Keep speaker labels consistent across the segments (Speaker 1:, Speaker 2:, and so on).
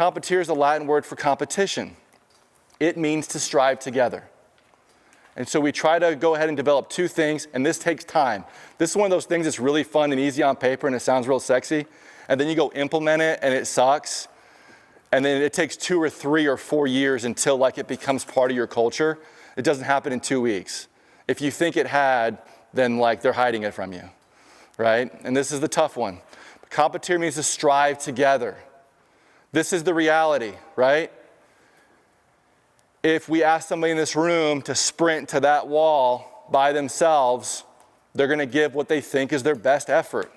Speaker 1: competere is the Latin word for competition. It means to strive together. And so we try to go ahead and develop two things, and this takes time. This is one of those things that's really fun and easy on paper, and it sounds real sexy, and then you go implement it, and it sucks, and then it takes 2 or 3 or 4 years until like it becomes part of your culture. It doesn't happen in 2 weeks. If you think it had, then like they're hiding it from you, right? And this is the tough one. Competere means to strive together. This is the reality, right? If we ask somebody in this room to sprint to that wall by themselves, they're going to give what they think is their best effort,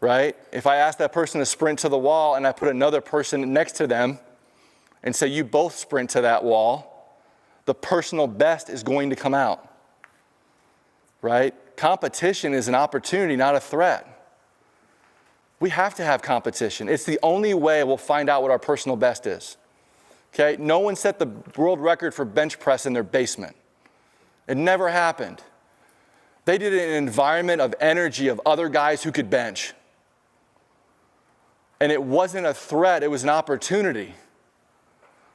Speaker 1: right? If I ask that person to sprint to the wall and I put another person next to them and say, you both sprint to that wall, the personal best is going to come out, right? Competition is an opportunity, not a threat. We have to have competition. It's the only way we'll find out what our personal best is. Okay? No one set the world record for bench press in their basement. It never happened. They did it in an environment of energy of other guys who could bench. And it wasn't a threat, it was an opportunity.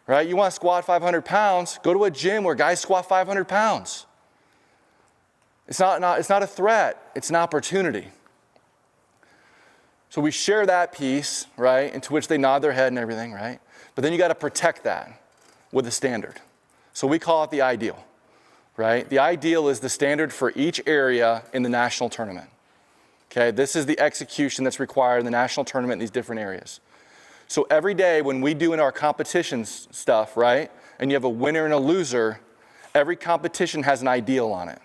Speaker 1: Right? You want to squat 500 pounds, go to a gym where guys squat 500 pounds. It's not a threat, it's an opportunity. So we share that piece, right, into which they nod their head and everything, right? But then you got to protect that with a standard. So we call it the ideal, right? The ideal is the standard for each area in the national tournament. Okay, this is the execution that's required in the national tournament in these different areas. So every day when we do in our competition stuff, right, and you have a winner and a loser, every competition has an ideal on it.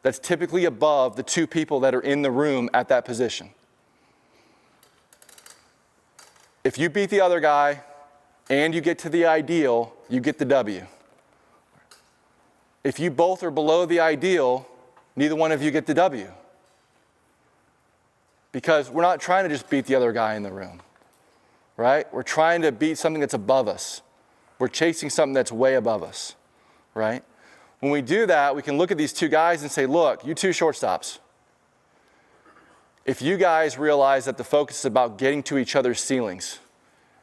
Speaker 1: That's typically above the 2 people that are in the room at that position. If you beat the other guy and you get to the ideal, you get the W. If you both are below the ideal, neither one of you get the W. Because we're not trying to just beat the other guy in the room, right? We're trying to beat something that's above us. We're chasing something that's way above us, right? When we do that, we can look at these 2 guys and say, look, you 2 shortstops. If you guys realize that the focus is about getting to each other's ceilings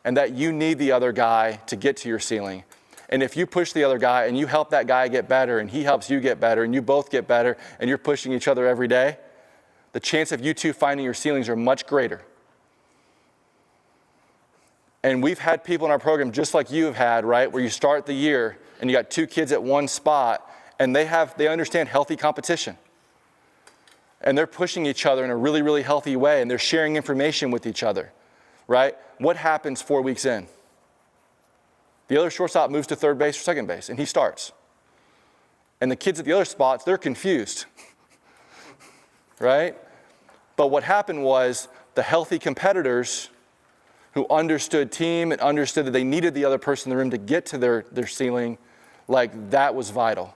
Speaker 1: and that you need the other guy to get to your ceiling, and if you push the other guy and you help that guy get better and he helps you get better and you both get better and you're pushing each other every day, the chance of you 2 finding your ceilings are much greater. And we've had people in our program just like you have had, right, where you start the year and you got 2 kids at one spot, and they understand healthy competition. And they're pushing each other in a really, really healthy way, and they're sharing information with each other, right? What happens 4 weeks in? The other shortstop moves to third base or second base, and he starts. And the kids at the other spots, they're confused, right? But what happened was the healthy competitors who understood team and understood that they needed the other person in the room to get to their ceiling, like that was vital.